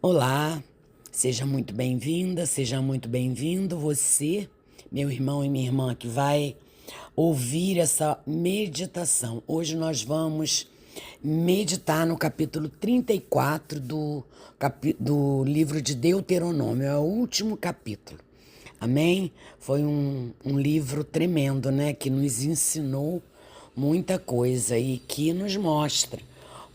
Olá, seja muito bem-vinda, seja muito bem-vindo você, meu irmão e minha irmã, que vai ouvir essa meditação. Hoje nós vamos meditar no capítulo 34 do livro de Deuteronômio, é o último capítulo. Amém? Foi um livro tremendo, né? Que nos ensinou muita coisa e que nos mostra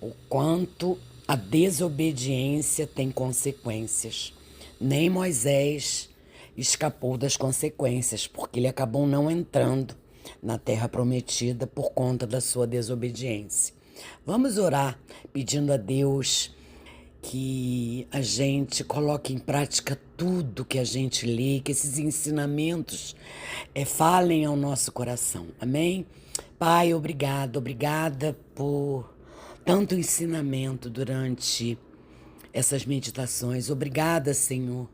o quanto a desobediência tem consequências. Nem Moisés escapou das consequências, porque ele acabou não entrando na terra prometida por conta da sua desobediência. Vamos orar pedindo a Deus que a gente coloque em prática tudo que a gente lê, que esses ensinamentos falem ao nosso coração. Amém? Pai, obrigada por tanto ensinamento durante essas meditações. Obrigada, Senhor,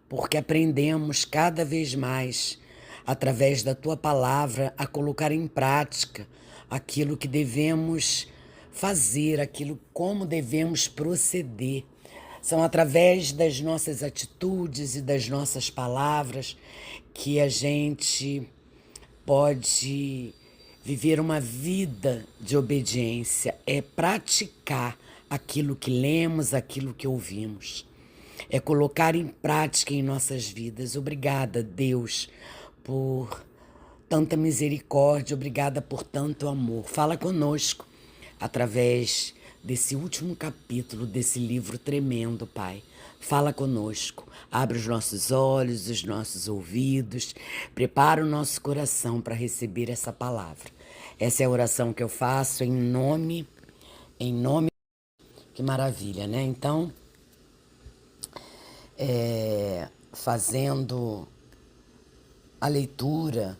porque aprendemos cada vez mais, através da Tua palavra, a colocar em prática aquilo que devemos fazer, aquilo como devemos proceder. São através das nossas atitudes e das nossas palavras que a gente pode viver uma vida de obediência, é praticar aquilo que lemos, aquilo que ouvimos, é colocar em prática em nossas vidas. Obrigada, Deus, por tanta misericórdia, obrigada por tanto amor. Fala conosco através desse último capítulo desse livro tremendo, Pai. Fala conosco, abre os nossos olhos, os nossos ouvidos, prepara o nosso coração para receber essa palavra. Essa é a oração que eu faço em nome, que maravilha, né? Então, fazendo a leitura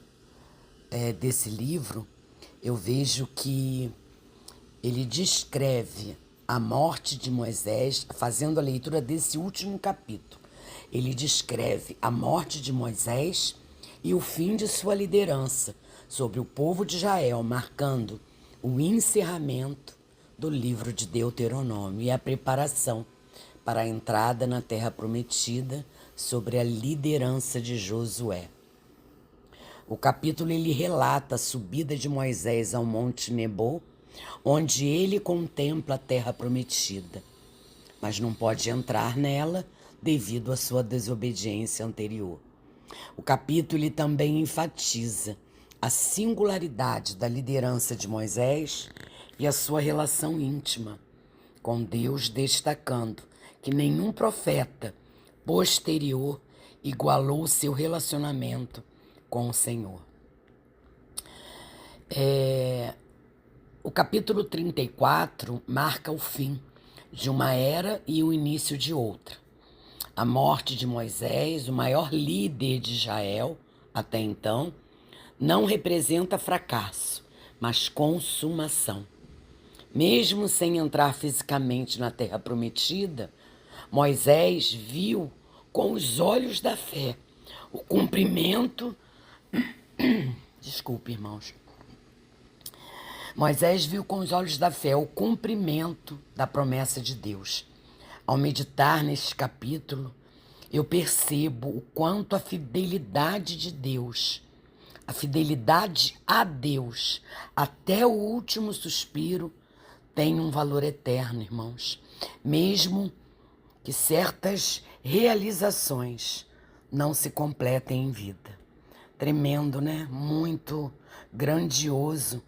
desse livro, eu vejo que ele descreve a morte de Moisés, fazendo a leitura desse último capítulo. Ele descreve a morte de Moisés e o fim de sua liderança sobre o povo de Israel, marcando o encerramento do livro de Deuteronômio e a preparação para a entrada na terra prometida sobre a liderança de Josué. O capítulo ele relata a subida de Moisés ao Monte Nebo, onde ele contempla a terra prometida, mas não pode entrar nela devido à sua desobediência anterior. O capítulo ele também enfatiza a singularidade da liderança de Moisés e a sua relação íntima com Deus, destacando que nenhum profeta posterior igualou seu relacionamento com o Senhor. O capítulo 34 marca o fim de uma era e o início de outra. A morte de Moisés, o maior líder de Israel até então, não representa fracasso, mas consumação. Mesmo sem entrar fisicamente na terra prometida, Moisés viu com os olhos da fé o cumprimento. Desculpe, irmãos. Moisés viu com os olhos da fé o cumprimento da promessa de Deus. Ao meditar neste capítulo, eu percebo o quanto a fidelidade de Deus, a fidelidade a Deus, até o último suspiro, tem um valor eterno, irmãos. Mesmo que certas realizações não se completem em vida. Tremendo, né? Muito grandioso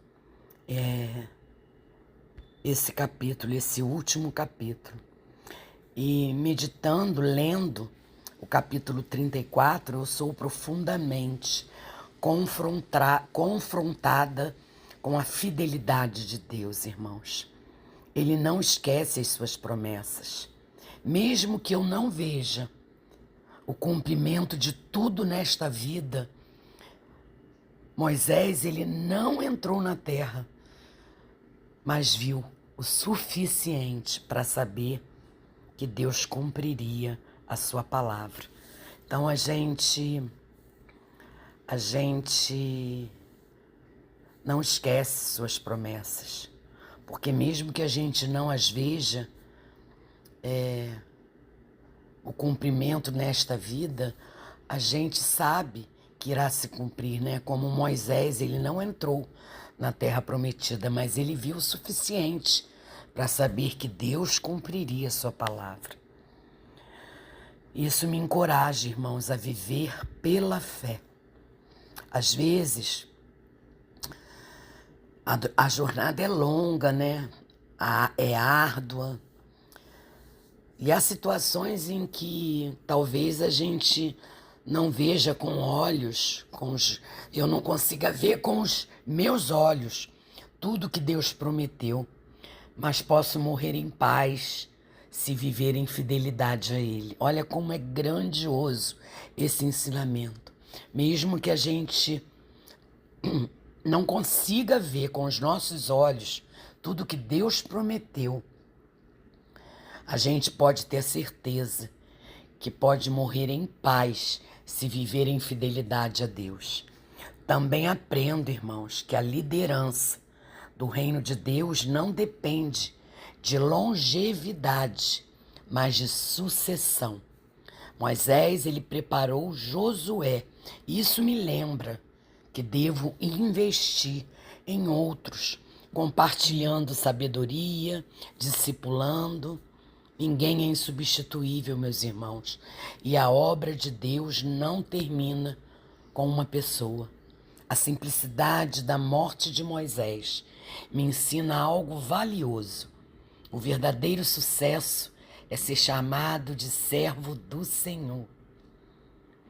esse capítulo, esse último capítulo. E meditando, lendo o capítulo 34, eu sou profundamente confrontada com a fidelidade de Deus, irmãos. Ele não esquece as suas promessas. Mesmo que eu não veja o cumprimento de tudo nesta vida, Moisés, ele não entrou na terra, mas viu o suficiente para saber que Deus cumpriria a sua palavra. Então a gente não esquece suas promessas, porque mesmo que a gente não as veja, cumprimento nesta vida, a gente sabe que irá se cumprir, né? Como Moisés, ele não entrou na terra prometida, mas ele viu o suficiente para saber que Deus cumpriria a sua palavra. Isso me encoraja, irmãos, a viver pela fé. Às vezes, a jornada é longa, né? É árdua. E há situações em que talvez a gente não veja com olhos, eu não consiga ver com os meus olhos tudo que Deus prometeu, mas posso morrer em paz se viver em fidelidade a Ele. Olha como é grandioso esse ensinamento. Mesmo que a gente não consiga ver com os nossos olhos tudo que Deus prometeu, a gente pode ter certeza que pode morrer em paz se viver em fidelidade a Deus. Também aprendo, irmãos, que a liderança do reino de Deus não depende de longevidade, mas de sucessão. Moisés, ele preparou Josué. Isso me lembra que devo investir em outros, compartilhando sabedoria, discipulando. Ninguém é insubstituível, meus irmãos, e a obra de Deus não termina com uma pessoa. A simplicidade da morte de Moisés me ensina algo valioso. O verdadeiro sucesso é ser chamado de servo do Senhor.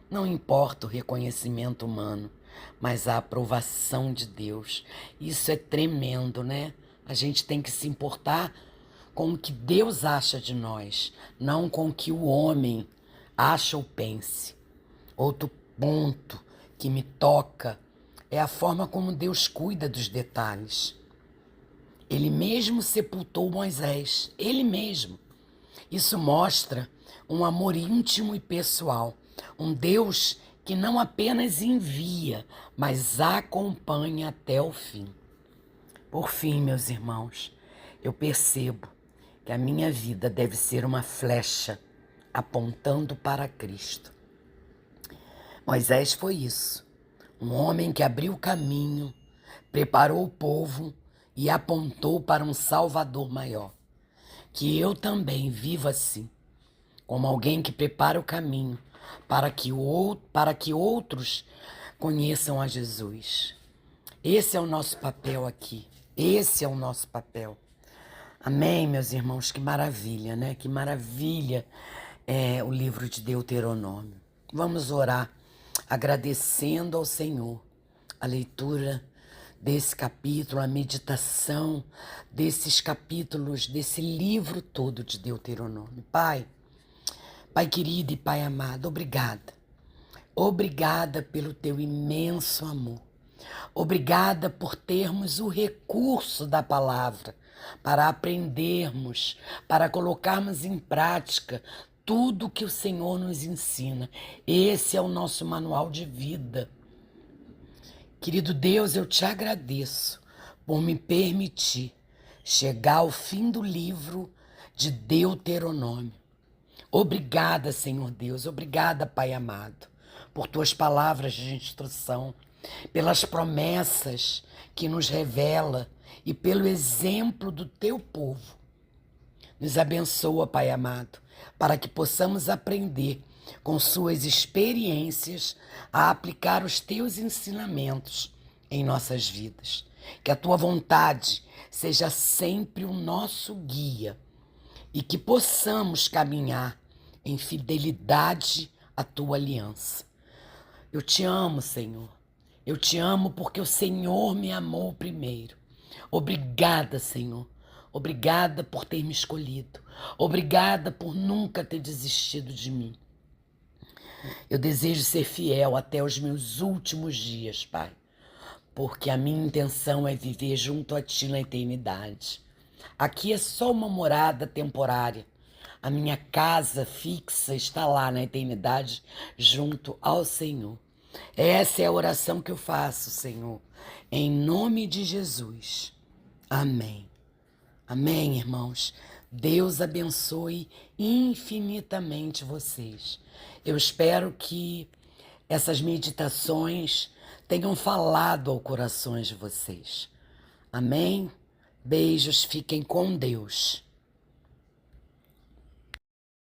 Não importa o reconhecimento humano, mas a aprovação de Deus. Isso é tremendo, né? A gente tem que se importar com o que Deus acha de nós, não com o que o homem acha ou pense. Outro ponto que me toca é a forma como Deus cuida dos detalhes. Ele mesmo sepultou Moisés, ele mesmo. Isso mostra um amor íntimo e pessoal, um Deus que não apenas envia, mas acompanha até o fim. Por fim, meus irmãos, eu percebo que a minha vida deve ser uma flecha apontando para Cristo. Moisés foi isso, um homem que abriu o caminho, preparou o povo e apontou para um Salvador maior. Que eu também viva assim, como alguém que prepara o caminho para que outros conheçam a Jesus. Esse é o nosso papel aqui, esse é o nosso papel. Amém, meus irmãos? Que maravilha, né? Que maravilha é o livro de Deuteronômio. Vamos orar agradecendo ao Senhor a leitura desse capítulo, a meditação desses capítulos, desse livro todo de Deuteronômio. Pai querido e Pai amado, obrigada. Obrigada pelo teu imenso amor. Obrigada por termos o recurso da palavra para aprendermos, para colocarmos em prática tudo que o Senhor nos ensina. Esse é o nosso manual de vida. Querido Deus, eu te agradeço por me permitir chegar ao fim do livro de Deuteronômio. Obrigada, Senhor Deus, obrigada, Pai amado, por tuas palavras de instrução, pelas promessas que nos revela e pelo exemplo do teu povo. Nos abençoa, Pai amado, para que possamos aprender com suas experiências a aplicar os teus ensinamentos em nossas vidas. Que a tua vontade seja sempre o nosso guia e que possamos caminhar em fidelidade à tua aliança. Eu te amo, Senhor. Eu te amo porque o Senhor me amou primeiro. Obrigada, Senhor. Obrigada por ter me escolhido. Obrigada por nunca ter desistido de mim. Eu desejo ser fiel até os meus últimos dias, Pai, porque a minha intenção é viver junto a Ti na eternidade. Aqui é só uma morada temporária. A minha casa fixa está lá na eternidade, junto ao Senhor. Essa é a oração que eu faço, Senhor, em nome de Jesus. Amém. Amém, irmãos. Deus abençoe infinitamente vocês. Eu espero que essas meditações tenham falado ao coração de vocês. Amém? Beijos, fiquem com Deus.